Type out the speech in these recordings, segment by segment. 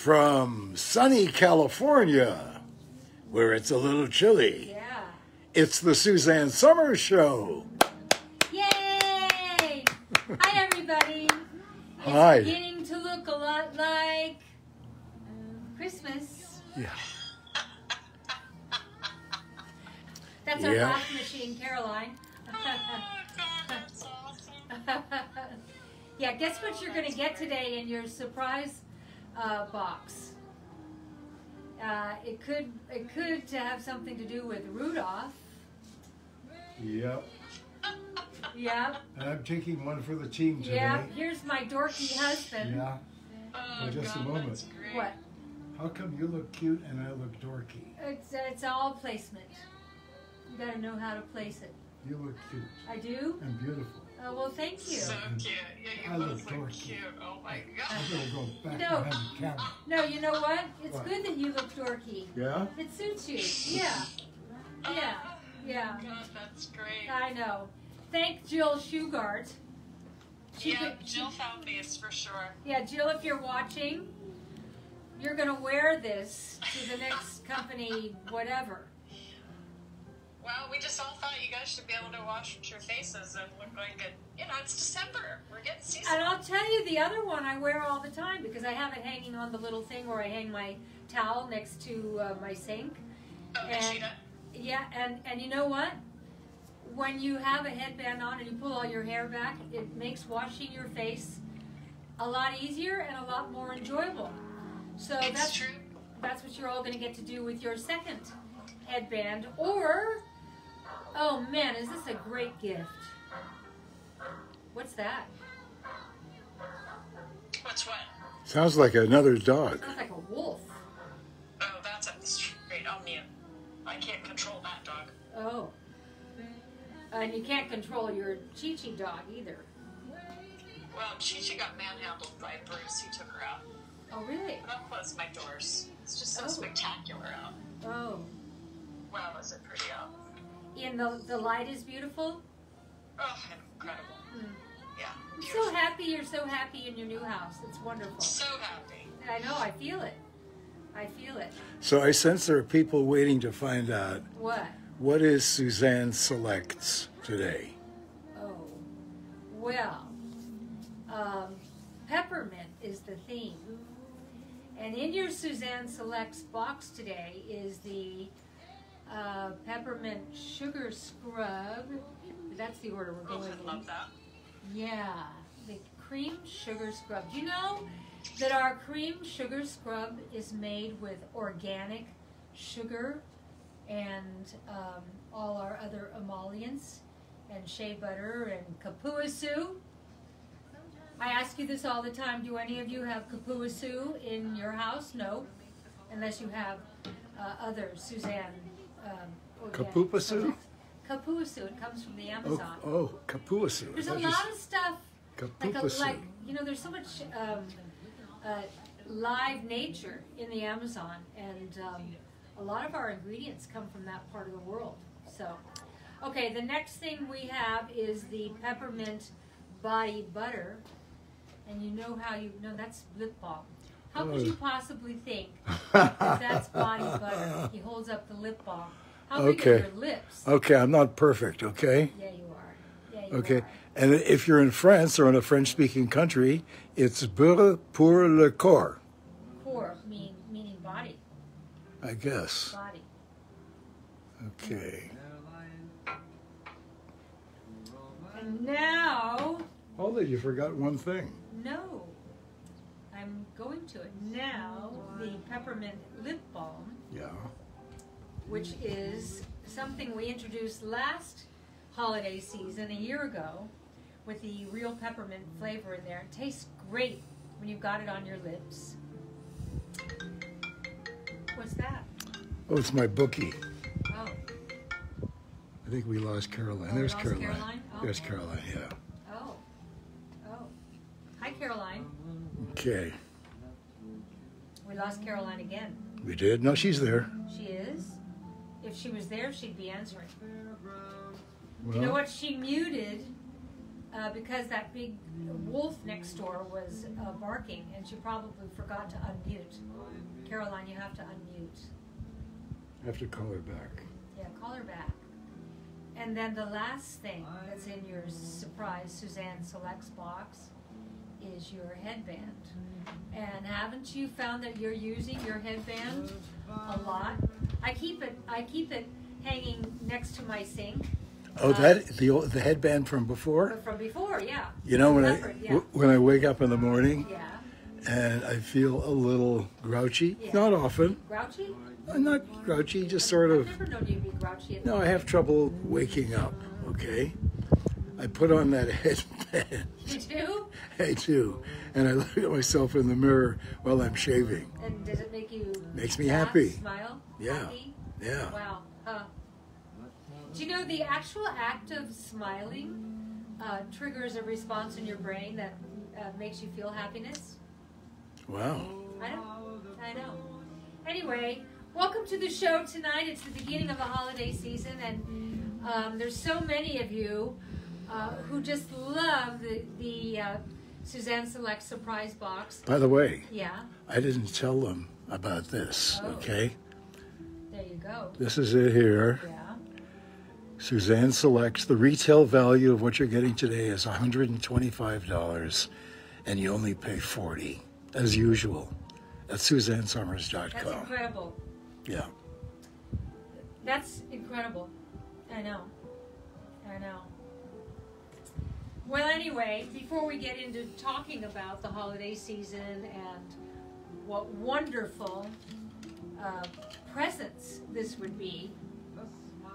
From sunny California, where it's a little chilly, Yeah. it's the Suzanne Summer Show. Yay! Hi, everybody. Hi. It's beginning to look a lot like Christmas. Yeah. That's our Yeah. laugh machine, Caroline. That's awesome. Yeah, guess what you're going to get today in your surprise box? It could have something to do with Rudolph. Yep. Yeah. And I'm taking one for the team today. Yeah. Here's my dorky husband. Yeah. Oh, just a God, moment. that's great. What? How come you look cute and I look dorky? It's all placement. You got to know how to place it. You look cute I do. and beautiful. Oh well, thank you. So cute. Yeah, I you look both look dorky. cute. Oh my God. I'm gonna go back No. behind the camera. No, you know what? It's What? good that you look dorky. Yeah? It suits you. Yeah. Yeah. Yeah. God, that's great. I know. Thank Jill Shugart. Yeah, Jill found these for sure. Yeah, Jill, if you're watching, you're going to wear this to the next company, whatever. Well, we just all thought you guys should be able to wash your faces and look like it. You know, it's December. We're getting seasonal. And I'll tell you the other one I wear all the time because I have it hanging on the little thing where I hang my towel next to my sink. Oh, and- Cheetah. Yeah, and you know what? When you have a headband on and you pull all your hair back, it makes washing your face a lot easier and a lot more enjoyable. So It's that's true. that's what you're all going to get to do with your second headband. Or, oh man, is this a great gift? What's that? What's what? Sounds like another dog. Sounds like a wolf. Oh, that's up the street. I'll mute. I can't control that dog. Oh. And you can't control your Chi-Chi dog either. Well, Chi got manhandled by Bruce. He took her out. Oh, really? But I'll close my doors. It's just so Oh. spectacular out. Oh. Wow, is it pretty out? And the light is beautiful? Oh, incredible. Mm. Yeah. I'm so Beautiful. happy you're so happy in your new house. It's wonderful. So happy. I know, I feel it. I feel it. So I sense there are people waiting to find out What? is Suzanne Selects today. Oh. Well, peppermint is the theme. And in your Suzanne Selects box today is the peppermint sugar scrub. That's the order we're Oh, going I in. love that. Yeah, the cream sugar scrub. Do you know that our cream sugar scrub is made with organic sugar and all our other emollients and shea butter and kapuasu? I ask you this all the time. Do any of you have kapuasu in your house? No, unless you have other Suzanne. organic Kapuasu? products. Kapuasu. It comes from the Amazon. Oh, Kapuasu. There's a lot of stuff, Kapuasu. like you know, there's so much live nature in the Amazon, and a lot of our ingredients come from that part of the world. So, okay, the next thing we have is the peppermint body butter, and you know how you know that's lip balm. How could you possibly think that that's body butter? He holds up the lip balm. How big Okay. are your lips? Okay, I'm not perfect, okay? Yeah, you are. Yeah, you Okay. are. And if you're in France or in a French-speaking country, it's beurre pour le corps, Pour meaning body. I guess. Body. Okay. And now, Hold it, you forgot one thing. no, I'm going to it. Now, the peppermint lip balm, Yeah. which is something we introduced last holiday season, a year ago, with the real peppermint flavor in there. It tastes great when you've got it on your lips. What's that? Oh, it's my bookie. Oh, I think we lost Caroline. Oh, we There's lost Caroline. Caroline? Oh. There's Caroline, yeah. oh, oh. Hi, Caroline. Okay. We lost Caroline again. We did? No, she's there. She is? If she was there, she'd be answering. Well, You know what? She muted because that big wolf next door was barking, and she probably forgot to unmute. Caroline, you have to unmute. I have to call her back. Yeah, call her back. And then the last thing that's in your surprise SUZANNE Selects box is your headband. And haven't you found that you're using your headband a lot? I keep it hanging next to my sink. Oh, the headband from before? From before, yeah. You know, when Yeah. when I wake up in the morning Yeah. and I feel a little grouchy, Yeah. not often. Grouchy? I'm not grouchy, just sort I've of. never known you to be grouchy. No, I have trouble waking up, okay? I put on that headband. You do? I do. And I look at myself in the mirror while I'm shaving. And does it make you Makes me laugh, happy. Smile? Yeah. Happy? Yeah. Wow. Do you know the actual act of smiling triggers a response in your brain that makes you feel happiness? Wow. I know. Anyway, welcome to the show tonight. It's the beginning of the holiday season, and there's so many of you who just love the SUZANNE Selects surprise box. By the way, Yeah, I didn't tell them about this, Oh. okay? there you go. This is it here. Yeah. SUZANNE Selects. The retail value of what you're getting today is $125, and you only pay $40, as usual, at That's SUZANNESummers.com. incredible. Yeah. That's incredible. I know. I know. Well, anyway, before we get into talking about the holiday season and what wonderful presents this would be,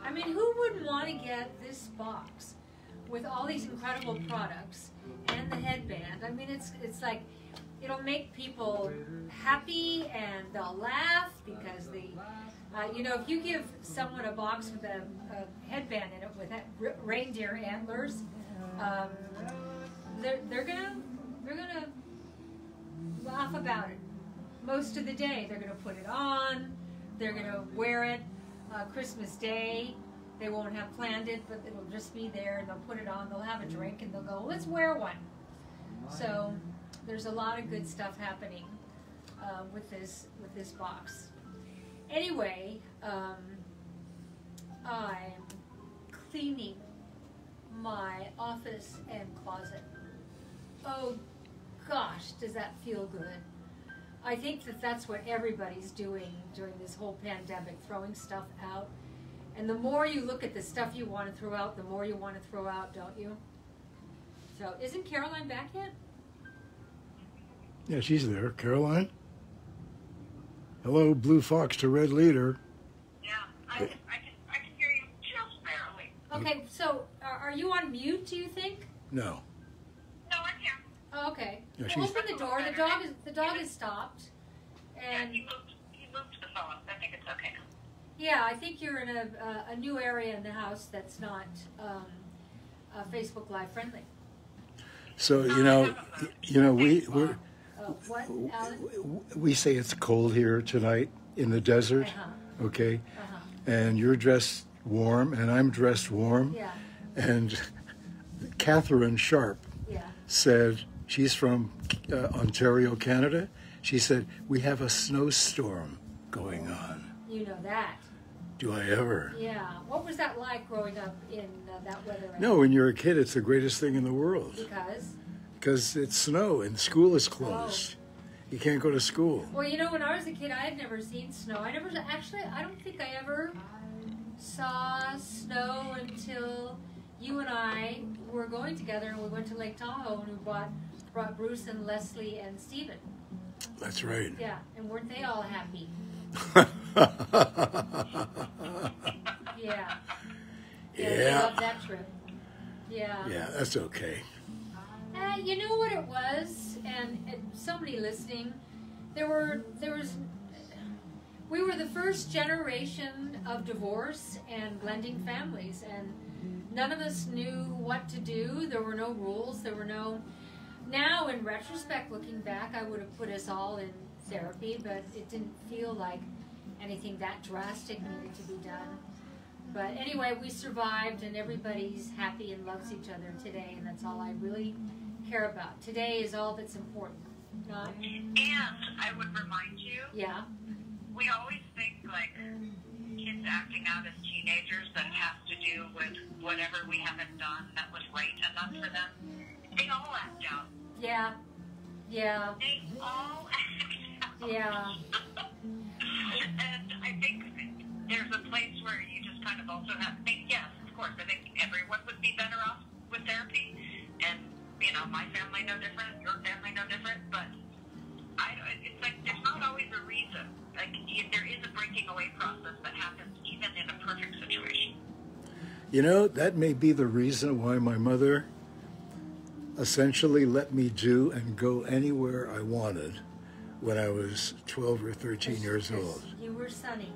I mean, who wouldn't want to get this box with all these incredible products and the headband? I mean, it's like, it'll make people happy and they'll laugh because you know, if you give someone a box with a headband in it with reindeer antlers, they're gonna laugh about it most of the day. They're gonna put it on. They're gonna wear it. Christmas Day, they won't have planned it, but it'll just be there, and they'll put it on. They'll have a drink, and they'll go, "Let's wear one." So there's a lot of good stuff happening with this box. Anyway, I'm cleaning my office and closet. Oh gosh, does that feel good? I think that's what everybody's doing during this whole pandemic, throwing stuff out. And the more you look at the stuff you want to throw out, the more you want to throw out, don't you? So, isn't Caroline back yet? Yeah, she's there. Caroline? Hello, Blue Fox to Red Leader. Yeah, I can hear you just barely. Okay, so are you on mute, do you think? No. No, I'm here. Oh, okay. Yeah, Well, she's- open the door. The dog is stopped. Yeah, And he moved the phone. I think it's okay now. yeah, I think you're in a new area in the house that's not Facebook Live friendly. So, we're What, Alan? we say it's cold here tonight in the desert, Uh-huh. okay? Uh-huh. And you're dressed warm, and I'm dressed warm. Yeah, And Catherine Sharp yeah. said, she's from Ontario, Canada. She said, we have a snowstorm going on. You know that. Do I ever? Yeah. What was that like growing up in that weather? No, when you're a kid, it's the greatest thing in the world. Because It's snow and school is closed. You can't go to school. Well, you know, when I was a kid, I had never seen snow. I don't think I ever saw snow until you and I were going together, and we went to Lake Tahoe, and we brought Bruce and Leslie and Stephen. That's right. Yeah, and weren't they all happy? Yeah. They loved that trip. Yeah. Yeah, that's okay. You know what it was, and somebody listening, we were the first generation of divorce and blending families, and none of us knew what to do. There were no rules. Now, in retrospect, looking back, I would have put us all in therapy, but it didn't feel like anything that drastic needed to be done. But anyway, we survived, and everybody's happy and loves each other today, and that's all I really care about. Today is all that's important. Not, And I would remind you, yeah. we always think like kids acting out as teenagers that has to do with whatever we haven't done that was right enough for them. They all act out. Yeah. Yeah. They all act out. Yeah. And I think there's a place where you just kind of also have to think, yes, of course, I think everyone would be better off with therapy. And, you know, my family no different, your family no different, but it's like there's not always a reason. Like, there is a breaking away process that happens even in a perfect situation. You know, that may be the reason why my mother essentially let me do and go anywhere I wanted when I was 12 or 13 years old. You were Sonny.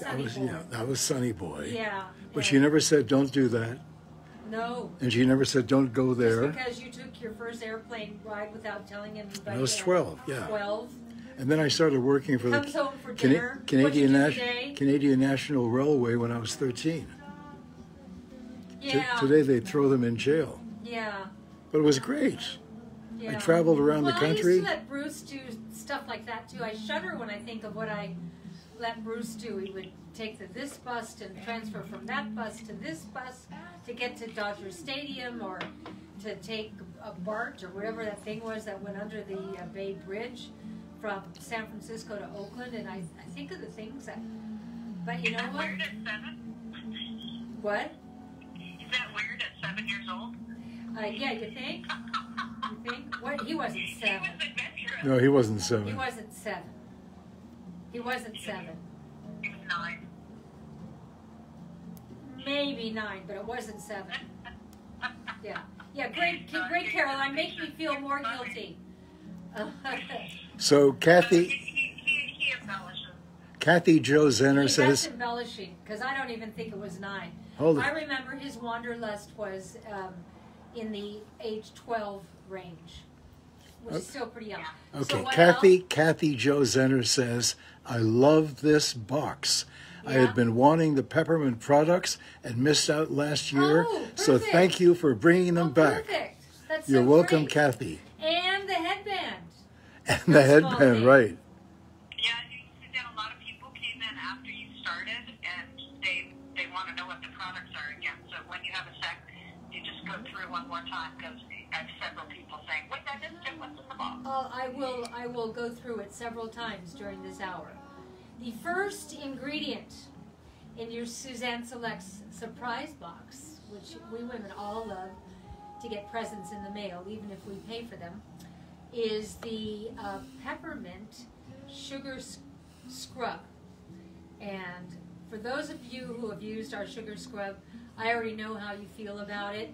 I was Sonny Boy. Yeah. But she never said, don't do that. No. And she never said, don't go there. Just because you took your first airplane ride without telling anybody. I was 12, yeah. 12. And then I started working for Comes the home for dinner. Canadian, What'd you do today? Canadian National Railway when I was 13. Yeah. Today they throw them in jail. Yeah. But it was great. Yeah. I traveled around the country. I used to let Bruce do stuff like that too. I shudder when I think of what I let Bruce do. He would take this bus and transfer from that bus to this bus to get to Dodger Stadium, or to take a BART or whatever that thing was that went under the Bay Bridge from San Francisco to Oakland. And I think of the things that, but you know what? Weird at 7? What? Is that weird at 7 years old? Yeah, you think? You think? What? He wasn't 7. He was adventurous. No, he wasn't 7. He wasn't 7. He wasn't 7. He was 9. Maybe 9, but it wasn't 7. Yeah. Yeah, great Caroline. Make me feel more guilty. So Kathy He embellishes. Kathy Jo Zenner That's says, embellishing, because I don't even think it was 9. Hold it. I remember his wanderlust was in the age 12 range, which is still pretty young. okay, So what Kathy Jo Zenner says, I love this box. I had been wanting the peppermint products and missed out last year, Oh, so perfect. thank you for bringing them back. Perfect. That's You're so welcome, great. Kathy. And the headband. And No the small headband, thing. right. Yeah, a lot of people came in after you started, and they want to know what the products are again. So when you have a sec, you just go through one more time, because I have several people saying, wait, I missed it, what's in the box? I will go through it several times during this hour. The first ingredient in your Suzanne Selects surprise box, which we women all love to get presents in the mail, even if we pay for them, is the peppermint sugar scrub. And for those of you who have used our sugar scrub, I already know how you feel about it.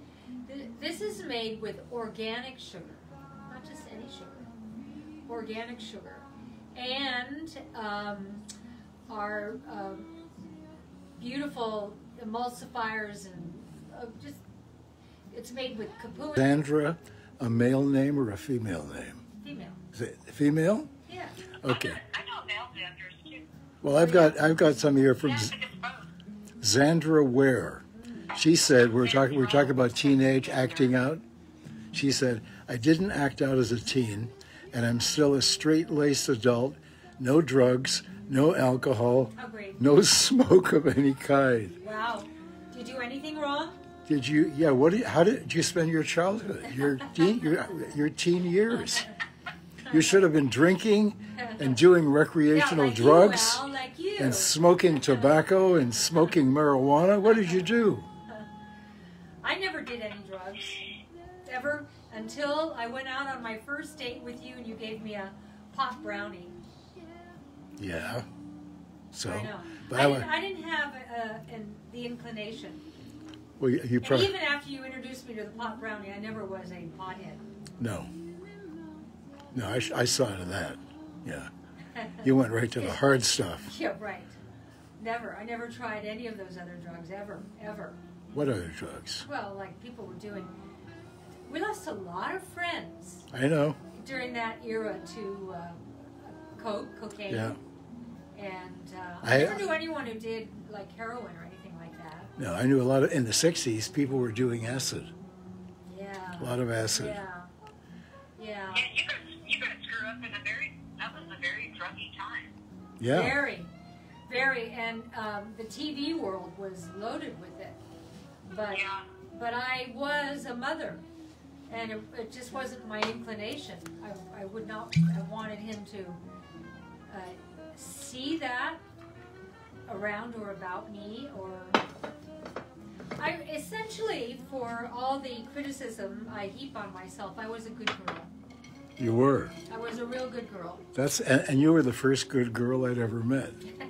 This is made with organic sugar, not just any sugar, organic sugar. And our beautiful emulsifiers, and just, it's made with kapoor. Sandra, a male name or a female name? Female. Is it female? Yeah. Okay. I know male genders, too. Well, I've got some here from Yeah, I think it's both. Zandra Ware. She said, we're talking about teenage acting out. She said, I didn't act out as a teen, and I'm still a straight-laced adult. No drugs, no alcohol, Agreed. no smoke of any kind. Wow. Did you do anything wrong? Did you? Yeah. How did you spend your childhood? Your teen years? You should have been drinking and doing recreational like drugs you, Al, like you. and smoking tobacco and smoking marijuana. What did you do? I never did any drugs, ever, until I went out on my first date with you and you gave me a pot brownie. Yeah. So, I know. but I didn't have the inclination. well, you And probably even after you introduced me to the pot brownie, I never was a pothead. no. I saw to that. Yeah. You went right to the hard stuff. Yeah, right. Never. I never tried any of those other drugs, ever. What other drugs? Well, like people were doing. We lost a lot of friends I know. during that era to cocaine. Yeah. And I I never knew anyone who did like heroin or anything like that. No, I knew a lot of, in the 60s, people were doing acid. Yeah. A lot of acid. Yeah. Yeah. Yeah, you could screw up in that was a very druggy time. Yeah. Very, very, and the TV world was loaded with it. But Yeah. but I was a mother, and it just wasn't my inclination. I would not have wanted him to see that around or about me, or I essentially, for all the criticism I heap on myself, I was a good girl. You were. I was a real good girl. And you were the first good girl I'd ever met. Hey,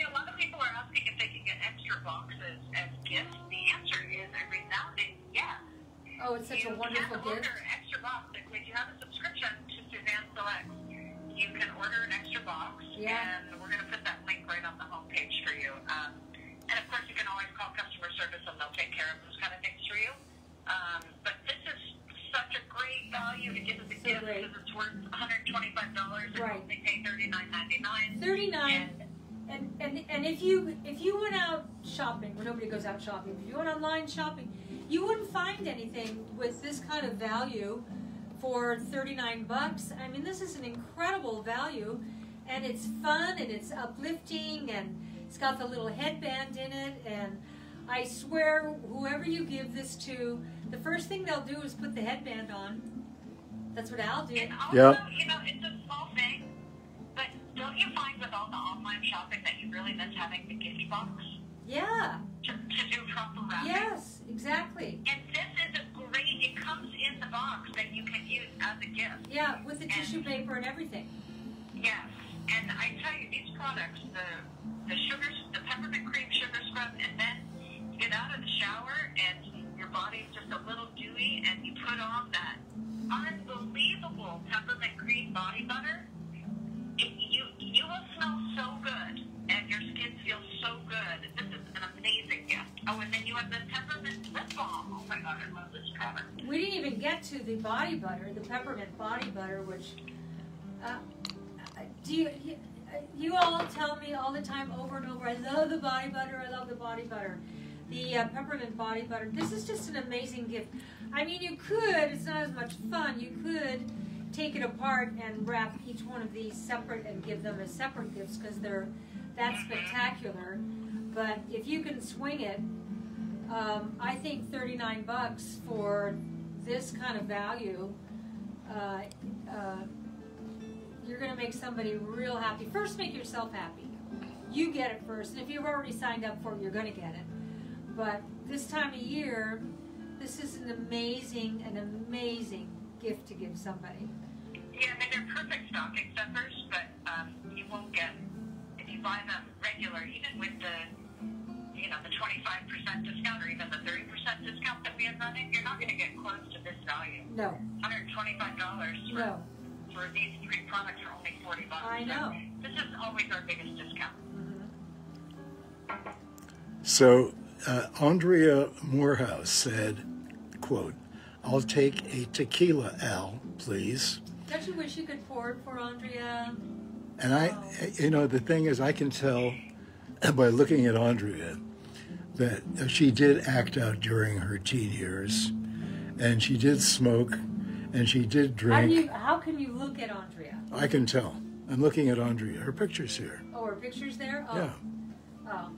a lot of people are asking if they can get extra boxes as gifts. The answer is a resounding yes. Oh, it's such a wonderful You can gift. order extra box. If you have a subscription to SUZANNE Selects, you can order an extra box, Yeah. and we're going to put that link right on the homepage for you. And of course, you can always call customer service, and they'll take care of those kind of things for you. But this is such a great value to give as a gift great. because it's worth $125. And Right. only pay $39.99. $39. And if you went out shopping, where nobody goes out shopping, if you went online shopping, you wouldn't find anything with this kind of value for $39. I mean, this is an incredible value, and it's fun and it's uplifting, and it's got the little headband in it. And I swear, whoever you give this to, the first thing they'll do is put the headband on. That's what Al did. And also, Yep. you know, it's a small thing, but don't you find with all the online shopping that you really miss having the gift box Yeah. to do proper wrapping? Yes. Exactly. And this is a great, it comes in the box that you can use as a gift. Yeah, with the tissue paper and everything. Yes. And I tell you, these products, the peppermint cream sugar scrub, and then you get out of the shower and your body's just a little dewy, and you put on that unbelievable peppermint cream body butter. You will smell so good, and your skin feels so good. This is an amazing gift. Oh, and then you have the peppermint lip balm. Oh my God, I love this product. We didn't even get to the body butter, the peppermint body butter, which you all tell me all the time, over and over, I love the body butter, I love the body butter. The peppermint body butter, this is just an amazing gift. I mean, you could, it's not as much fun, you could take it apart and wrap each one of these separate and give them as separate gifts, because they're that spectacular. But if you can swing it, I think $39 for this kind of value, you're going to make somebody real happy. First, make yourself happy. You get it first, and if you've already signed up for it, you're going to get it. But this time of year, this is an amazing gift to give somebody. Yeah, I mean, they're perfect stocking stuffers, but you won't get, if you buy them regular, even with the 25% discount or even the 30% discount that we have running, you're not going to get close to this value. No. $125 for these 3 products for only $40. I know. So this is always our biggest discount. Mm-hmm. So Andrea Morehouse said, quote, "I'll take a tequila, Al, please." Don't you wish you could pour it for Andrea? And the thing is, I can tell by looking at Andrea that she did act out during her teen years, and she did smoke, and she did drink. How can you look at Andrea? I can tell. I'm looking at Andrea. Her picture's here. Oh, her picture's there? Oh. Yeah. Oh.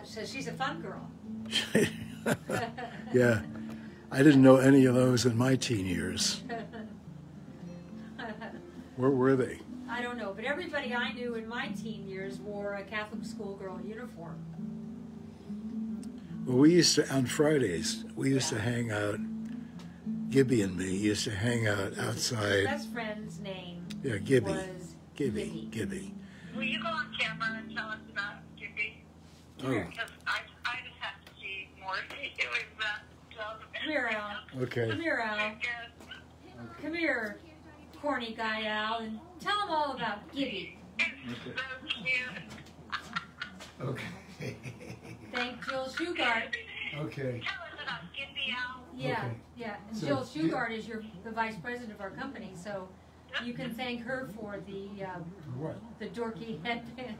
So she's a fun girl. Yeah. I didn't know any of those in my teen years. Where were they? I don't know, but everybody I knew in my teen years wore a Catholic schoolgirl uniform. Well, we used to, on Fridays, we used to hang out, Gibby and me used to hang out outside. Best friend's name Gibby. was Gibby. Will you go on camera and tell us about Gibby? Oh. Because I just have to see more of you doing that. Come here, Al. Okay. Come here, Al. Come here, corny guy, Al, and tell them all about Gibby. It's so cute. Okay. Thank Jill Shugart. Okay. Tell us about Gibby, Al. Yeah, Okay. yeah. And So, Jill Shugart is the vice president of our company, so You can thank her for the What? the dorky headband.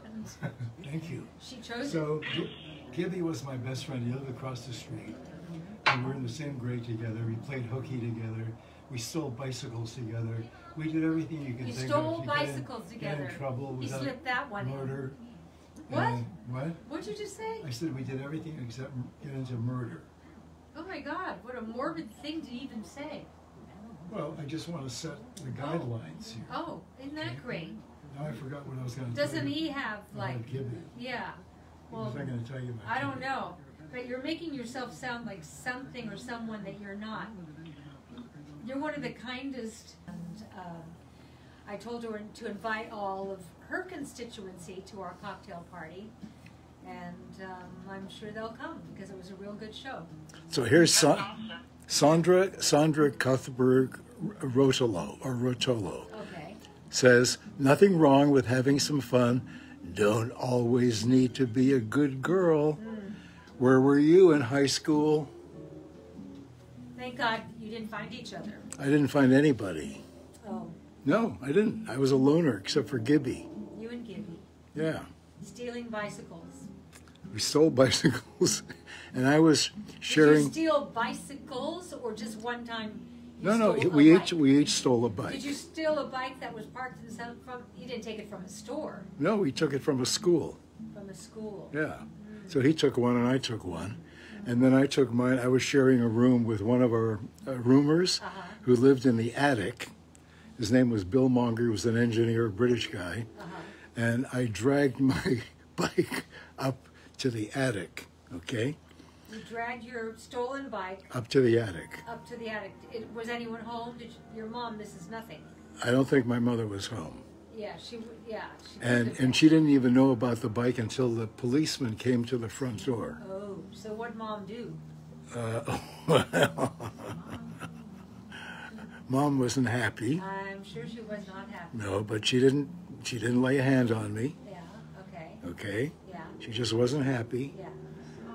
Thank you. She chose it. So, Gibby was my best friend. He lived across the street. And we were in the same grade together. We played hooky together. We stole bicycles together. We did everything you can You think stole of. to bicycles get together. in trouble You without slipped that one in. murder. What? And, what? What'd you just say? I said we did everything except get into murder. Oh my God, what a morbid thing to even say. Well, I just want to set the guidelines here. Oh, isn't that great? Now I forgot what I was going to tell Doesn't you. he have like, About Gibby. yeah, What well, was I going to tell you about I don't Gibby? know, but you're making yourself sound like something or someone that you're not. You're one of the kindest, and I told her to invite all of her constituency to our cocktail party, and I'm sure they'll come because it was a real good show. So here's That's awesome. Sandra Cuthbert Rotolo Okay. says, nothing wrong with having some fun. Don't always need to be a good girl. Where were you in high school? Thank God you didn't find each other. I didn't find anybody. Oh, No, I didn't. I was a loner except for Gibby. you and Gibby. Yeah. Stealing bicycles. We stole bicycles and I was Did you sharing. steal bicycles or just one time? You No, stole a we bike? each stole a bike. Did you steal a bike that was parked in some from? You didn't take it from a store, No, we took it from a school. from a school. Yeah. So he took one and I took one. And then I took mine. I was sharing a room with one of our roomers who lived in the attic. His name was Bill Monger. He was an engineer, a British guy. And I dragged my bike up to the attic, okay? You dragged your stolen bike Up to the attic. up to the attic. Was anyone home? Your mom misses nothing. I don't think my mother was home. Yeah, she. Yeah, she. And she didn't even know about the bike until the policeman came to the front door. Oh, so what mom do? Mom wasn't happy. I'm sure she was not happy. No, but she didn't lay a hand on me, Yeah. Okay. okay? Yeah. She just wasn't happy. Yeah.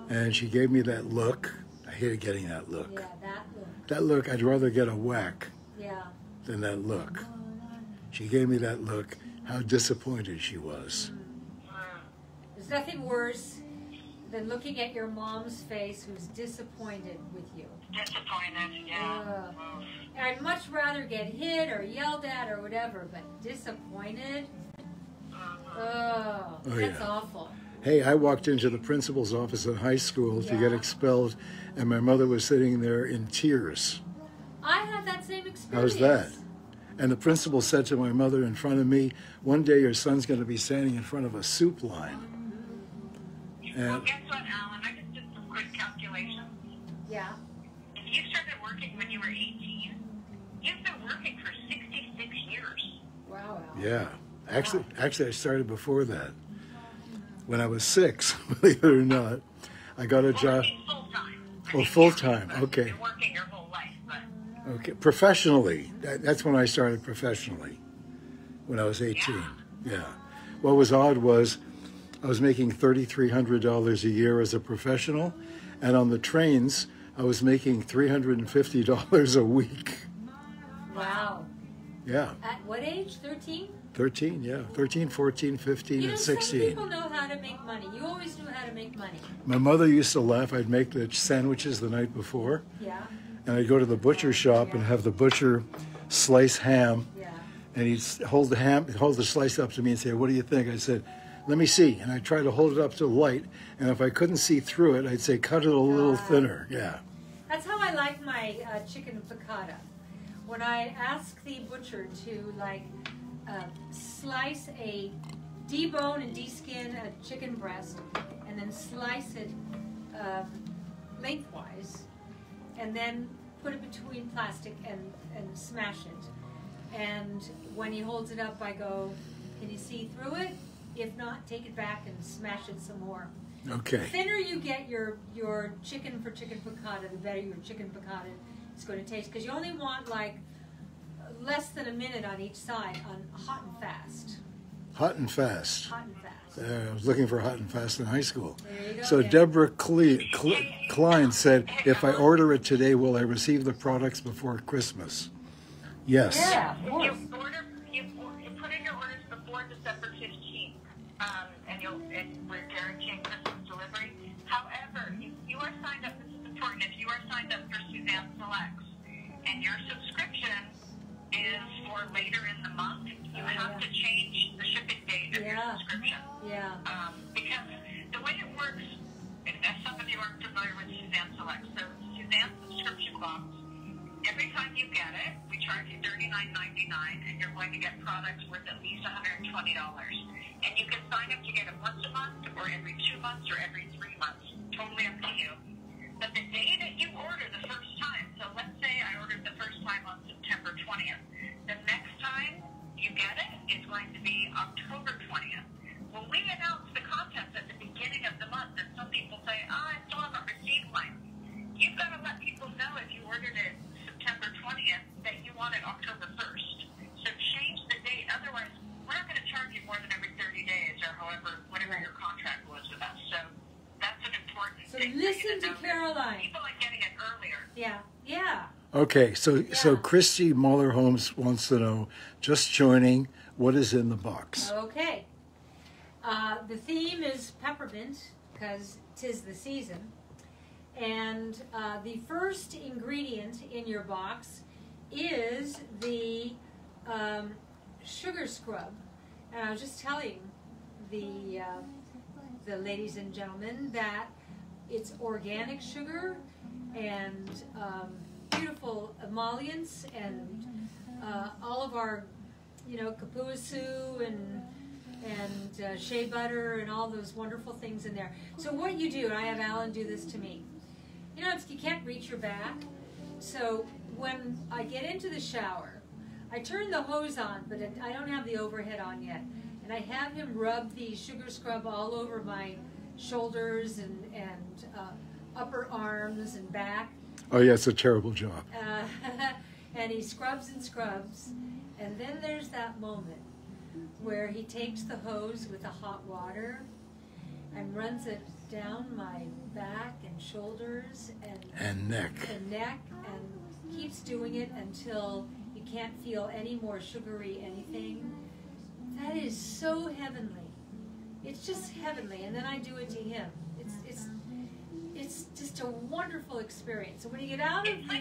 And she gave me that look. I hated getting that look. Yeah. That look. That look, I'd rather get a whack Yeah. than that look. She gave me that look, how disappointed she was. There's nothing worse than looking at your mom's face who's disappointed with you. Disappointed, yeah. I'd much rather get hit or yelled at or whatever, but disappointed? Oh, that's yeah. awful. Hey, I walked into the principal's office in high school to get Yeah. expelled, and my mother was sitting there in tears. I had that same experience. How's that? And the principal said to my mother in front of me, one day your son's going to be standing in front of a soup line. Well, And guess what, Alan? I just did some quick calculations. Yeah. If you started working when you were 18, you've been working for 66 years. Wow. yeah, actually, I started before that. When I was 6, believe it or not, I got a job. Full-time. Oh, full-time, okay. You've been working your whole life, but... Okay, professionally. That's when I started professionally, when I was 18. Yeah. What was odd was I was making $3,300 a year as a professional, and on the trains, I was making $350 a week. Wow. Yeah, At what age? 13? 13, yeah. 13, 14, 15, You know, and some 16. people know how to make money. You always knew how to make money. My mother used to laugh. I'd make the sandwiches the night before, Yeah. and I'd go to the butcher shop and have the butcher slice ham, Yeah. and he'd hold the slice up to me and say, "What do you think?" I said, "Let me see." And I'd try to hold it up to the light, and if I couldn't see through it, I'd say, "Cut it a little thinner." Yeah. That's how I like my chicken piccata. When I ask the butcher to slice debone and deskin a chicken breast, and then slice it lengthwise, and then put it between plastic and smash it. And when he holds it up, I go, "Can you see through it? If not, take it back and smash it some more." The Okay. thinner you get your chicken for chicken piccata, the better your chicken piccata is going to taste. Because you only want less than a minute on each side on hot and fast. Hot and fast. Hot and fast. I was looking for hot and fast in high school. There you go. So again. Deborah Klein said, "If I order it today, will I receive the products before Christmas?" Yes. Yeah, of If course. you order and we're guaranteeing Christmas delivery. However, if you are signed up, this is important, if you are signed up for Suzanne Selects and your subscription is for later in the month, you have to change the shipping date of your subscription. Yeah. Because the way it works, as some of you aren't familiar with Suzanne Selects, so Suzanne subscription box, every time you get it, we charge you $39.99, and you're going to get products worth at least $120. And you can sign up to get it once a month, or every 2 months, or every 3 months. Totally up to you. But the day that you order the first time, so let's say I ordered the first time on September 20th, the next time you get it is going to be October 20th. When we announce the contents at the beginning of the month, and some people say, I still haven't received mine, you've got to let people know if you ordered it September 20th that you want it October 1st. So change the date. Otherwise, we're not going to charge you more than every 30 days or however, whatever your contract was with us. So that's an important thing. So listen to Caroline. People are getting it earlier. Yeah, yeah. Okay, so Christy Muller Holmes wants to know, just joining, what is in the box? Okay. The theme is peppermint, because 'tis the season. And the first ingredient in your box is the sugar scrub. And I was just telling the ladies and gentlemen that it's organic sugar and beautiful emollients and all of our, kapuasu and shea butter and all those wonderful things in there. So what you do, and I have Alan do this to me, you can't reach your back. So when I get into the shower, I turn the hose on, but I don't have the overhead on yet. And I have him rub the sugar scrub all over my shoulders and upper arms and back. Oh yeah, it's a terrible job. And he scrubs and scrubs. And then there's that moment where he takes the hose with the hot water and runs it down my back and shoulders and neck and keeps doing it until you can't feel any more sugary anything. That is so heavenly. It's just heavenly. And then I do it to him. It's just a wonderful experience. So when you get out of it's a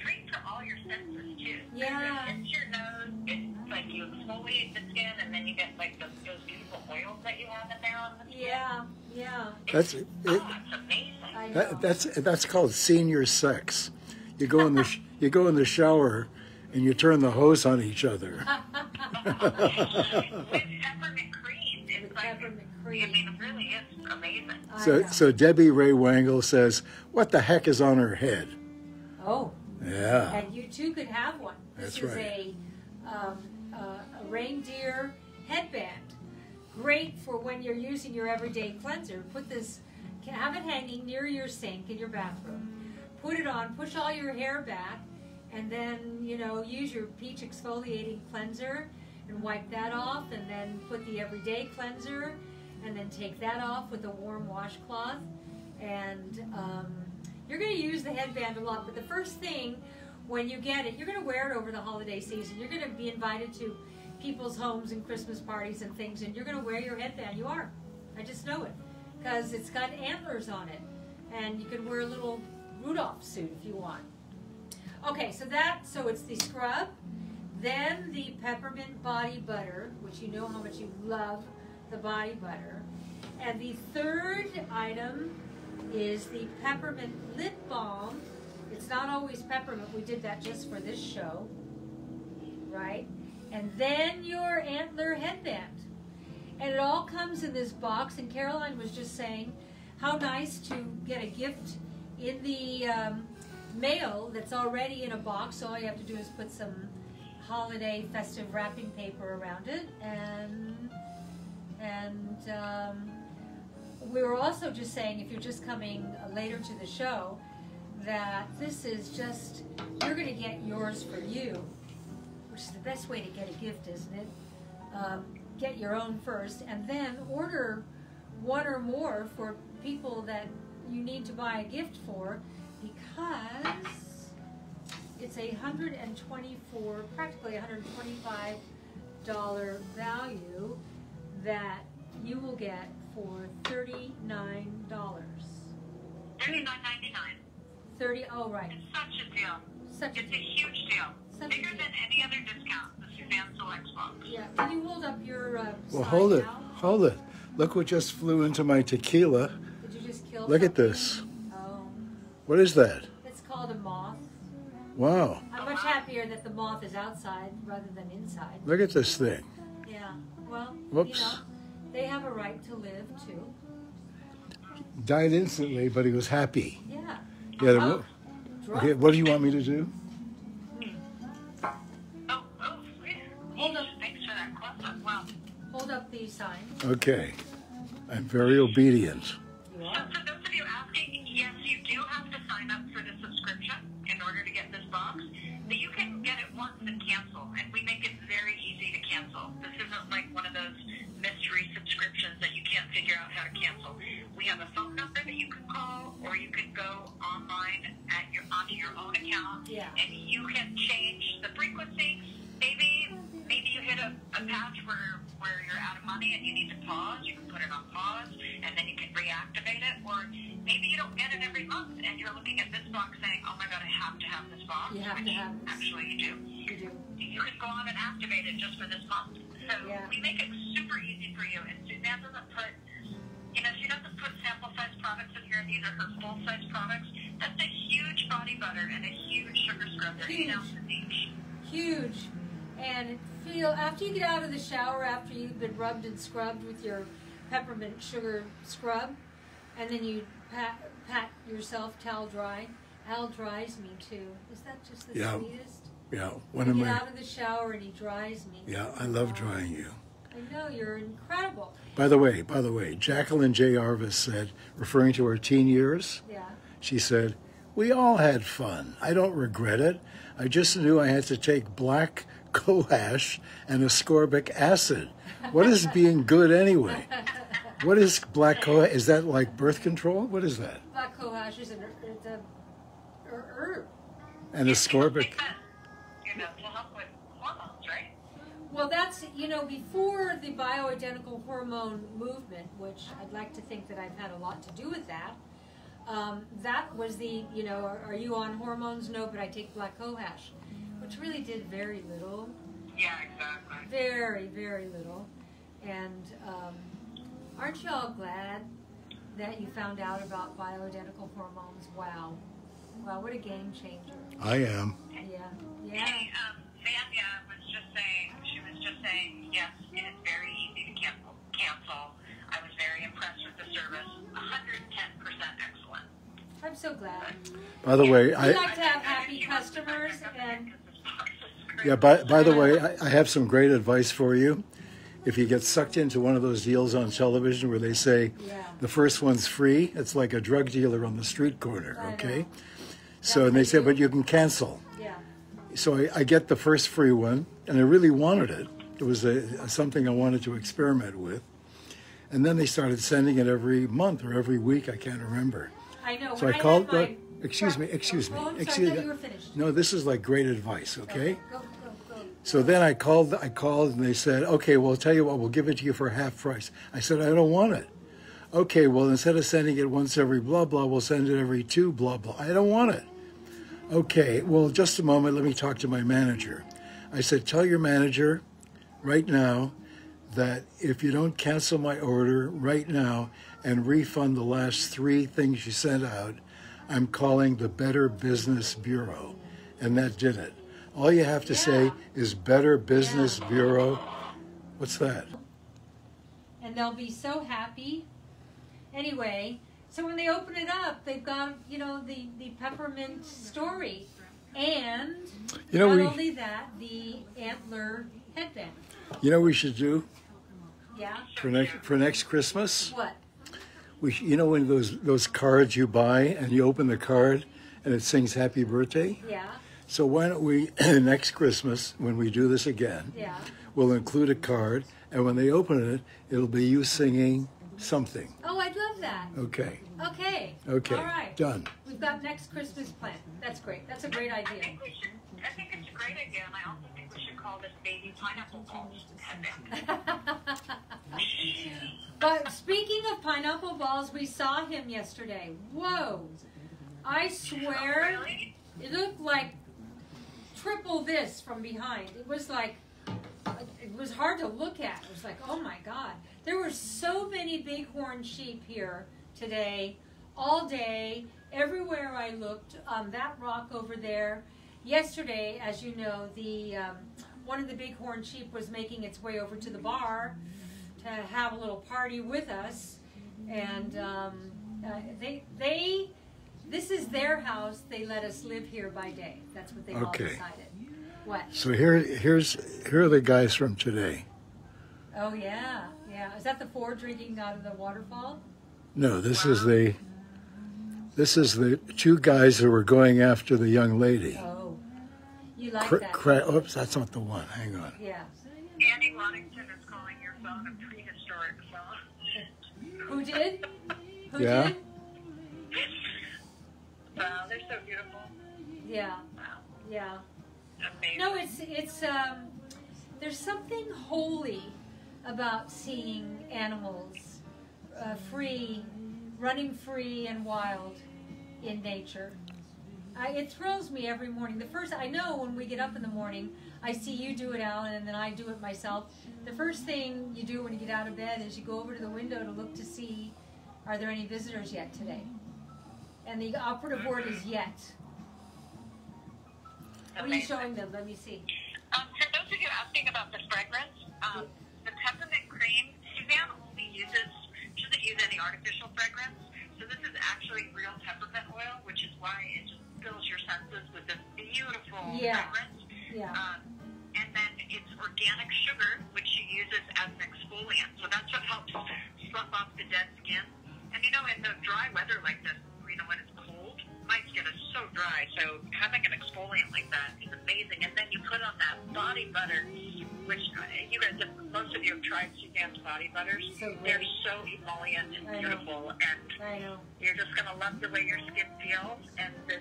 treat for all your senses too. Yeah. It's your nose. It's like you exfoliate the skin, and then you get like those beautiful oils that you have in there on the skin. Yeah. That's amazing. That's called senior sex. You go in the shower and you turn the hose on each other. With peppermint cream. It's like, peppermint cream. I mean, it really is amazing. So Debbie Ray Wangle says, what the heck is on her head? Oh. Yeah. And you too could have one. This That's is right. a reindeer headband. Great for when you're using your everyday cleanser. Have it hanging near your sink in your bathroom. Put it on, push all your hair back, and then, use your peach exfoliating cleanser and wipe that off, and then put the everyday cleanser, and then take that off with a warm washcloth. And you're going to use the headband a lot, but the first thing when you get it, you're going to wear it over the holiday season. You're going to be invited to people's homes and Christmas parties and things, and you're going to wear your headband. You are. I just know it, because it's got antlers on it, and you can wear a little Rudolph suit if you want. Okay, so it's the scrub, then the peppermint body butter, which you know how much you love the body butter, and the third item is the peppermint lip balm. It's not always peppermint. We did that just for this show, right? And then your antler headband. And it all comes in this box, and Caroline was just saying how nice to get a gift in the mail that's already in a box. All you have to do is put some holiday festive wrapping paper around it, and we were also just saying, if you're just coming later to the show, that this is just, you're going to get yours for you, which is the best way to get a gift, isn't it? Get your own first, and then order one or more for people that you need to buy a gift for, because it's a practically $125 value that you will get for $39. $39.99. Oh, right. It's such a deal. Such It's a huge deal. Such a Bigger deal. than any other discount, the SUZANNE Selects Box. Yeah. Can you hold up your Well, sign hold it. now? Hold it. Look what just flew into my tequila. Did you just kill Look at something? this. Oh. What is that? It's called a moth. Wow. I'm much happier that the moth is outside rather than inside. Look at this thing. Yeah. Well, Whoops. you know, they have a right to live too. Died instantly, but he was happy. Yeah. Yeah. Oh, Okay, what do you want me to do? Oh, Hold up. thanks for that close-up. Wow. Hold up the sign. Okay. I'm very obedient. You So are. for those of you asking, yes, you do have to sign up for the subscription in order to get this box. But you can get it once and cancel, and we make it very easy to cancel. This isn't like one of those mystery subscriptions that you can't figure out how to cancel. We have a phone number that you can call, or you can go online onto your own account, Yeah. and you can change the frequency. Maybe you hit a patch where you're out of money and you need to pause. You can put it on pause, and then you can reactivate it. Or maybe you don't get it every month, and you're looking at this box saying, "Oh my God, I have to have this box." You have to which have this. Actually, you do. You do. You can go on and activate it just for this month. So Yeah. we make it super easy for you. And Suzanne doesn't put, she doesn't put sample size products in here. These are her full size products. That's a huge body butter and a huge sugar scrub. They're 8 ounces each. Huge. And after you get out of the shower, after you've been rubbed and scrubbed with your peppermint sugar scrub, and then you pat yourself towel dry. Al dries me too. Is that just the Yeah. sweetest? Yeah. I get out of the shower and he dries me. Yeah, I love drying you. I know, you're incredible. By the way, Jacqueline J. Arvis said, referring to her teen years, Yeah. she said, "We all had fun. I don't regret it. I just knew I had to take black cohosh and ascorbic acid. What is being good anyway? What is black cohosh? Is that like birth control? What is that? Black cohosh is a herb. And ascorbic. To help with hormones, right? Well, that's, before the bioidentical hormone movement, which I'd like to think that I've had a lot to do with that, that was the, are you on hormones? No, but I take black cohosh, which really did very little. Yeah, exactly. Very, very little. And aren't you all glad that you found out about bioidentical hormones? Wow. Wow, what a game changer. I am. Yeah. Hey, Vanya she was just saying, yes, it is very easy to cancel. I was very impressed with the service. 110% excellent. I'm so glad. By the way, We like to have happy customers, and Yeah, by the way, I have some great advice for you. If you get sucked into one of those deals on television where they say the first one's free, it's like a drug dealer on the street corner, okay? So, and they say, but you can cancel. yeah. So I get the first free one, and I really wanted it. It was something I wanted to experiment with. And then they started sending it every month or every week, I can't remember. I know. So when I called had mine- excuse me. Oh, I'm sorry, I thought you were finished. No, this is like great advice, okay? Go. So then I called and they said, okay, well, I'll tell you what, we'll give it to you for half price. I said, I don't want it. Okay, well, instead of sending it once every blah, blah, we'll send it every 2 blah, blah. I don't want it. Okay, well, just a moment, let me talk to my manager. I said, tell your manager right now that if you don't cancel my order right now and refund the last 3 things you sent out, I'm calling the Better Business Bureau. And that did it. All you have to say is Better Business Bureau. What's that? And they'll be so happy. Anyway, so when they open it up, they've got, the peppermint story. And not only that, the antler headband. You know what we should do Yeah? for next Christmas? What? When those cards you buy and you open the card and it sings Happy Birthday? Yeah? So why don't we, next Christmas, when we do this again, Yeah. we'll include a card, and when they open it, it'll be you singing something. Oh, I'd love that. Okay. Okay. Okay. All right. Done. We've got next Christmas plan. That's great. That's a great idea. I think it's a great idea, and I also think we should call call this baby pineapple balls headband. But speaking of pineapple balls, we saw him yesterday. Whoa! I swear, Oh, really? it looked like triple this from behind. It was like, it was hard to look at. It was like, oh my God. There were so many bighorn sheep here today, all day, everywhere I looked. That rock over there. Yesterday, as you know, the one of the bighorn sheep was making its way over to the bar to have a little party with us, and this is their house. They let us live here by day. That's what they all Okay. decided. What? So here are the guys from today. Oh yeah, yeah. Is that the four drinking out of the waterfall? No, this is the two guys who were going after the young lady. Oh, you like that? Oops, that's not the one. Hang on. Yeah. Andy Waddington is calling your phone a prehistoric phone. Who did? Who Yeah. did? Wow, they're so beautiful. Yeah. Wow, Yeah. amazing. No, it's there's something holy about seeing animals running free and wild in nature. It thrills me every morning. I know when we get up in the morning, I see you do it, Alan, and then I do it myself. The first thing you do when you get out of bed is you go over to the window to look to see, are there any visitors yet today? And the operative word is yet. What are you Amazing. showing them? Let me see. For those of you asking about the fragrance, the peppermint cream, Suzanne only uses, she doesn't use any artificial fragrance. So this is actually real peppermint oil, which is why it just fills your senses with this beautiful fragrance. Yeah. And then it's organic sugar, which she uses as an exfoliant. So that's what helps slough off the dead skin. And you know, in the dry weather like this, you know, when it's cold, my skin is so dry. So having an exfoliant like that is amazing. And then you put on that body butter, which you guys, most of you have tried Suzanne's body butters. So They're so emollient and beautiful. And I know. you're just going to love the way your skin feels. And this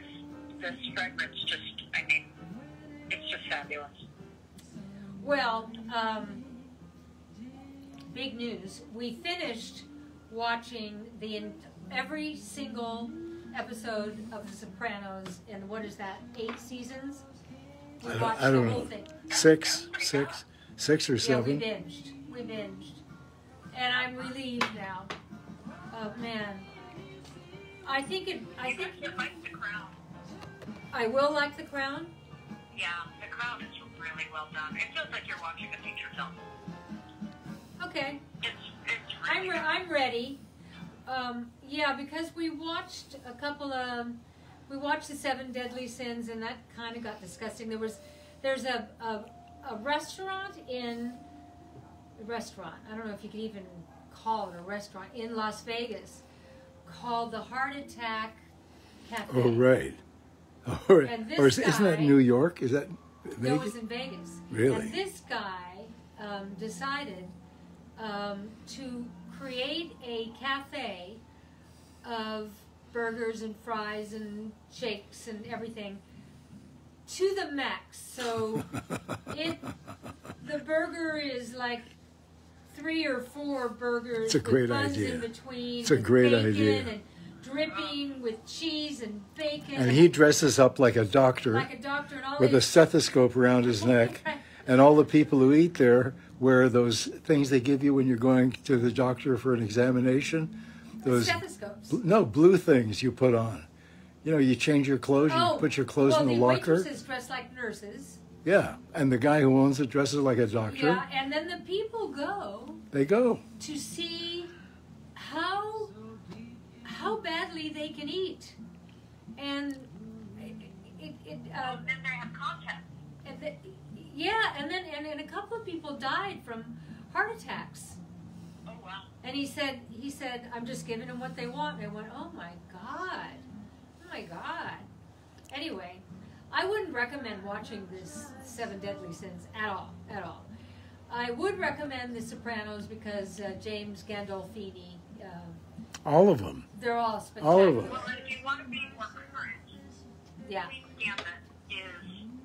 fragrance just, I mean, it's just fabulous. Well, big news. We finished watching every single episode of The Sopranos in, what is that, 8 seasons? We watched I don't the whole know. thing. Six or Yeah, seven. we binged. And I'm relieved now. Oh, man. I think You like The Crown. I will like The Crown. Yeah, The Crown is really well done. It feels like you're watching a feature film. Okay. It's really good. I'm ready. Yeah, because we watched we watched the 7 Deadly Sins, and that kind of got disgusting. There's a restaurant I don't know if you could even call it a restaurant, in Las Vegas, called the Heart Attack Cafe. Oh, right. And this Or isn't that guy- New York? Is that No, it Vegas? was in Vegas. Really? And this guy decided to create a cafe of burgers and fries and shakes and everything to the max. So the burger is like 3 or 4 burgers It's a great with buns idea. in between. It's a with great bacon idea. And dripping with cheese and bacon. And he dresses up like a doctor like a doctor and all with a these- stethoscope around his neck. And all the people who eat there wear those things they give you when you're going to the doctor for an examination. Those stethoscopes. blue things you put on. You know, you change your clothes, you put your clothes in the locker. Waitresses dress like nurses. Yeah, and the guy who owns it dresses like a doctor. Yeah, and then the people go They go. to see how badly they can eat, and Then they have content. and a couple of people died from heart attacks. Oh, wow. And he said, I'm just giving them what they want. And I went, oh my God. Anyway, I wouldn't recommend watching this 7 Deadly Sins at all. I would recommend The Sopranos because James Gandolfini, All of them. they're all spectacular. All of them. Well, if you want to be more current, Yeah. Queen's Gambit is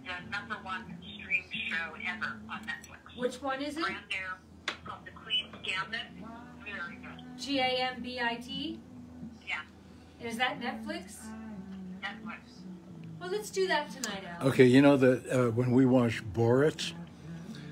the #1 streamed show ever on Netflix. Which one is it? Brand new, called The Queen's Gambit. Very good. Gambit? Yeah, Is that Netflix? Netflix. Well, let's do that tonight, Al. Okay, you know that when we watched Borat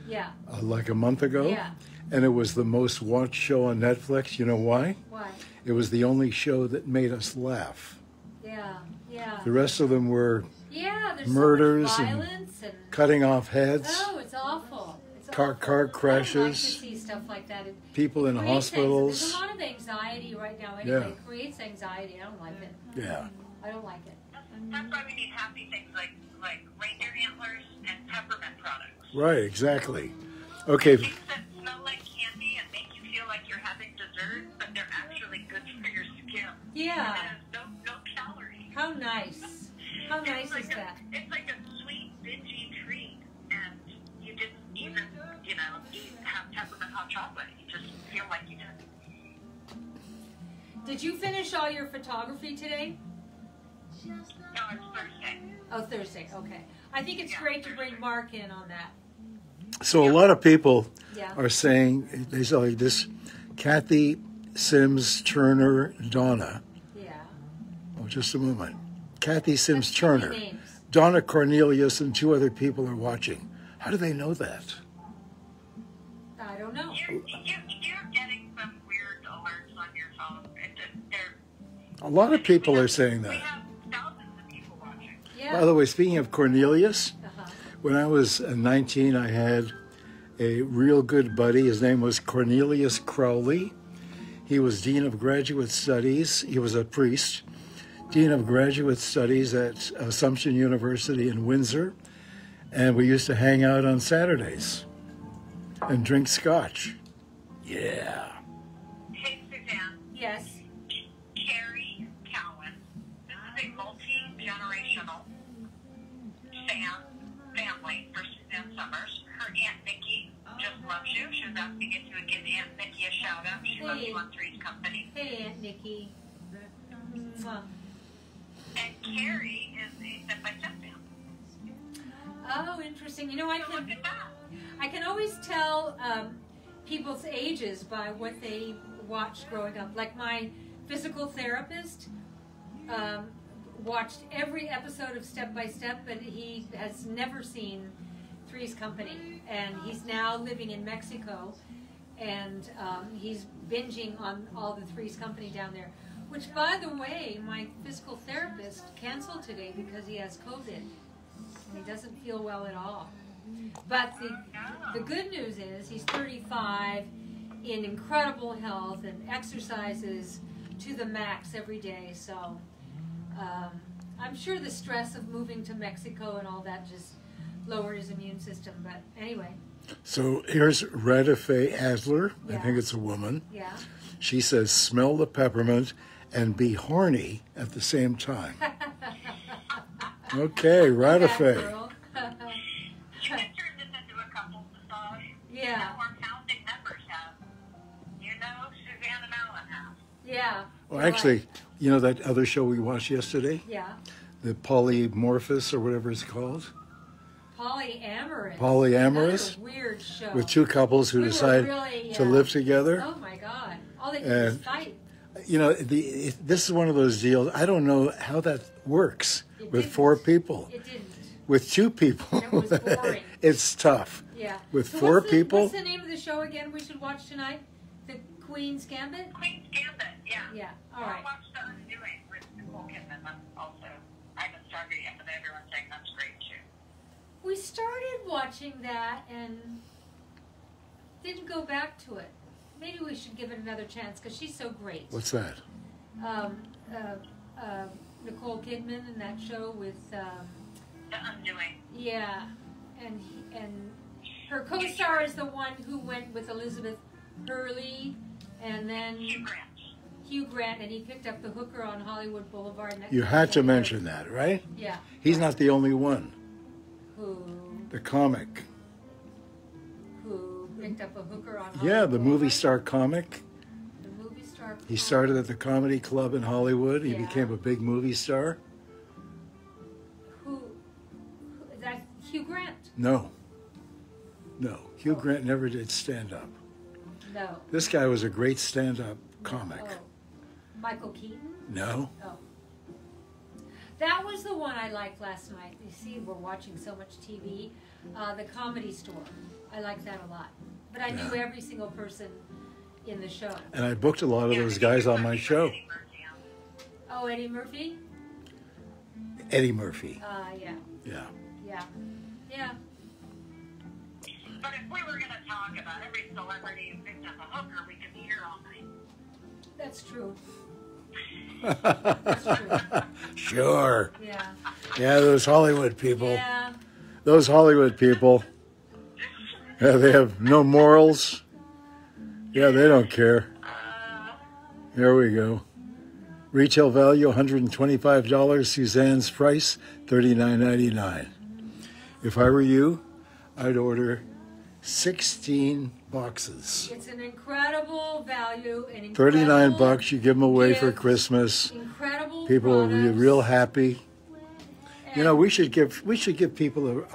Yeah. like a month ago, Yeah. and it was the most watched show on Netflix. You know why? Why? It was the only show that made us laugh. Yeah. Yeah. The rest of them were Yeah. There's murders so much and violence and cutting off heads, oh, it's awful. It's car awful. car I don't like to crashes, see stuff like that. It people in creates hospitals. There's a lot of anxiety right now. Anyway, Yeah. it creates anxiety. I don't like it. Yeah. I don't like it. That's why we need happy things like reindeer antlers and peppermint products. Right, exactly. Okay, Things that smell like candy and make you feel like you're having dessert, but they're actually good for your skin. Yeah. And it has no calories. How nice. How nice is that? It's like a sweet, bingy treat, and you didn't even, have peppermint hot chocolate. You just feel like you did. Did you finish all your photography today? No, it's Thursday. Oh, Thursday. Okay. I think it's Yeah, great to Thursday. bring Mark in on that. so a lot of people Yeah. are saying, they say like this, Kathy Sims Turner Donna. Yeah. Oh, just a moment. Kathy Sims That's too many Turner. names. Donna Cornelius and 2 other people are watching. How do they know that? I don't know. You're getting some weird alerts on your phone. A lot of people are saying We that. have thousands of people watching. Yeah. By the way, speaking of Cornelius, Uh-huh. when I was 19, I had a real good buddy. His name was Cornelius Crowley. He was Dean of Graduate Studies. He was a priest. Dean of Graduate Studies at Assumption University in Windsor. And we used to hang out on Saturdays and drink scotch. Yeah. Hey, Suzanne. Yes. Carrie Cowan. This is a multi-generational family for Suzanne Summers. Her Aunt Nikki just loves you. She was asking if you would give Aunt Nikki a shout out. She loves you on Three's Company. Hey, Aunt Nikki. Mwah. And Carrie is a step-by-step fan. Oh, interesting. You know, I So look can at that. I can always tell people's ages by what they watched growing up. Like my physical therapist watched every episode of Step by Step, but he has never seen Three's Company. And he's now living in Mexico, and he's binging on all the Three's Company down there. Which, by the way, my physical therapist canceled today because he has COVID. And he doesn't feel well at all. But the good news is he's 35, in incredible health, and exercises to the max every day. So I'm sure the stress of moving to Mexico and all that just lowered his immune system. But anyway, So here's Retta Faye Adler. I Yeah. think it's a woman. yeah. She says, smell the peppermint and be horny at the same time. Okay, Retta That Faye. girl. You can turn this into a couples massage. Yeah. Our founding members have. Suzanne and Alan have. Yeah. Well, you're actually, right. you know that other show we watched yesterday? Yeah. The Polymorphous or whatever it's called? Polyamorous. Polyamorous? Another weird show. With 2 couples who We were decide really, to live together. Oh my God. All they do is And- fight. You know, this is one of those deals. I don't know how that works It with didn't. 4 people. It didn't. With 2 people, It was boring. it's tough. Yeah. With So 4 what's the- people, What's the name of the show again we should watch tonight? The Queen's Gambit? Queen's Gambit, yeah. Yeah. All Or right. watch The Undoing with Nicole Kidman. That's also, I haven't started yet, but everyone's saying that's great too. We started watching that and didn't go back to it. Maybe we should give it another chance because she's so great. what's that? Nicole Kidman in that show with, The Undoing. yeah, and her co-star is the one who went with Elizabeth Hurley, and then Hugh Grant. Hugh Grant, and he picked up the hooker on Hollywood Boulevard. And that You kind had of to thing. mention that, right? Yeah. He's not the only one. Who The comic. picked up a hooker on Hollywood Yeah, the movie Boulevard? star comic. The movie star. He started at the comedy club in Hollywood. He Yeah. became a big movie star. Who? That Hugh Grant. No. No, Hugh Grant never did stand-up. No. This guy was a great stand-up comic. Oh. Michael Keaton? No? Oh. That was the one I liked last night. You see, we're watching so much TV. The Comedy Store. I like that a lot. But I knew every single person in the show. And I booked a lot of those guys on my show. Oh, Eddie Murphy? Eddie Murphy. Yeah. Yeah. Yeah. Yeah. But if we were going to talk about every celebrity who picked up a hooker, we could be here all night. That's true. That's true. Sure. Yeah. Yeah, those Hollywood people. Yeah. Those Hollywood people. Yeah, they have no morals. Yeah, they don't care. There we go. Retail value $125. Suzanne's price $39.99. If I were you, I'd order 16 boxes. It's an incredible value. An incredible 39 bucks. You give them away for gift, Christmas. Incredible. People will be products. real happy. And You know, we should give people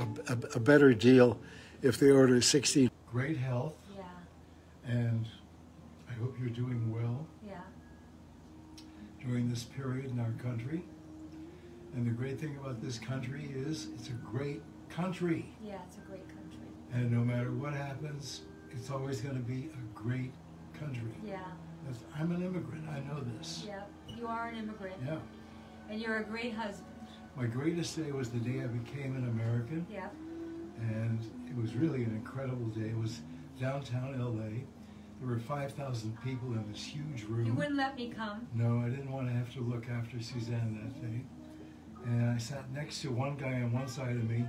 a better deal if they order 16. Great health, Yeah. and I hope you're doing well Yeah. during this period in our country. And the great thing about this country is it's a great country. Yeah. It's a great country. And no matter what happens, it's always going to be a great country. Yeah. I'm an immigrant. I know this. Yeah. You are an immigrant. Yeah. And you're a great husband. My greatest day was the day I became an American. Yeah. And it was really an incredible day. It was downtown LA. There were 5,000 people in this huge room. You wouldn't let me come. No, I didn't want to have to look after Suzanne that day. And I sat next to one guy on one side of me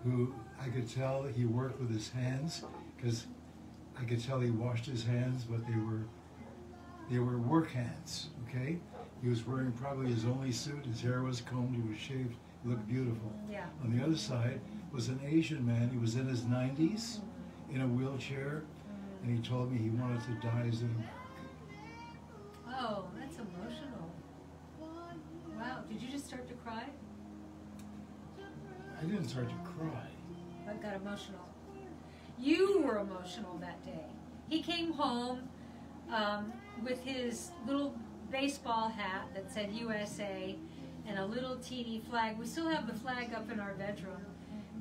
who I could tell he worked with his hands, because I could tell he washed his hands, but they were work hands, okay? He was wearing probably his only suit, his hair was combed, he was shaved, he looked beautiful. Yeah. On the other side was an Asian man, he was in his 90s, in a wheelchair, and he told me he wanted to die as an American. Oh, that's emotional. Wow. Did you just start to cry? I didn't start to cry. I got emotional. You were emotional that day. He came home with his little baseball hat that said USA and a little teeny flag. We still have the flag up in our bedroom.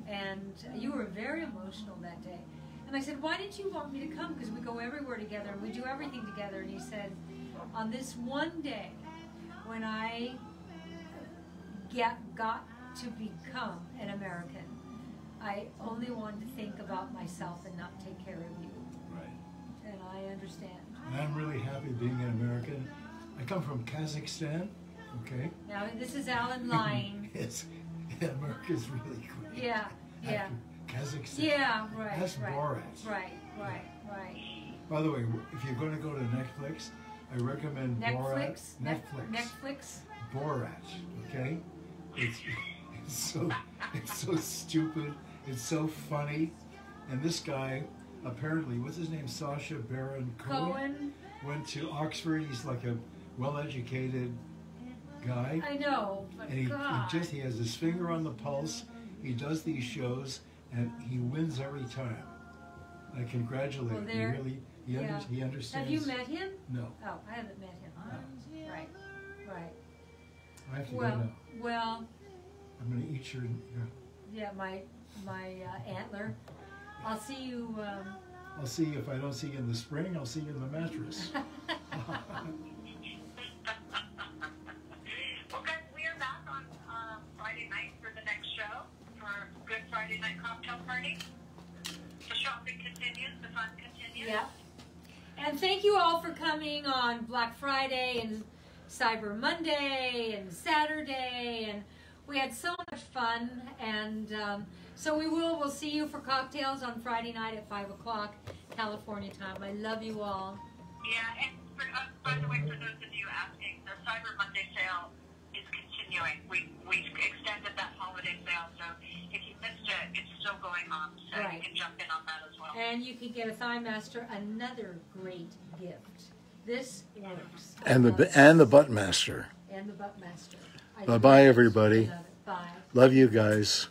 And you were very emotional that day. And I said, why did you want me to come? Because we go everywhere together and we do everything together. And he said, on this one day when I got to become an American, I only wanted to think about myself and not take care of you. Right. And I understand. And I'm really happy being an American. I come from Kazakhstan, okay? Now, this is Alan lying. Yes, America's really great. Yeah, yeah. After Kazakhstan. Yeah, right, That's right. Borat. Right. By the way, if you're going to go to Netflix, I recommend Borat. Netflix. Borat, okay? It's so stupid. It's so funny. And this guy, apparently, what's his name? Sacha Baron Cohen? Went to Oxford. He's like a well-educated guy. I know, but And God. he has his finger on the pulse. He does these shows, and he wins every time. I congratulate Well, him. there- He really, he understands. Have you met him? No. Oh, I haven't met him. Right. I have to go Well, now. I'm going to eat your... yeah, my antler. I'll see you. I'll see you. If I don't see you in the spring, I'll see you in the mattress. Well, guys, we are back on Friday night for the next show for Good Friday Night Cocktail Party. The shopping continues, the fun continues. Yeah. And thank you all for coming on Black Friday and Cyber Monday and Saturday, and we had so much fun. And so we'll see you for cocktails on Friday night at 5 o'clock California time. I love you all. Yeah, and by the way, for those of you asking, the Cyber Monday sale is continuing. We've extended that holiday sale, so if you missed it, it's still going on. So Right. you can jump in on that as well. And you can get a Thigh Master, another great gift. This works. And I love it. the butt master. And the Butt Master. I Bye-bye, love it. everybody. I love it. Bye. Love you guys.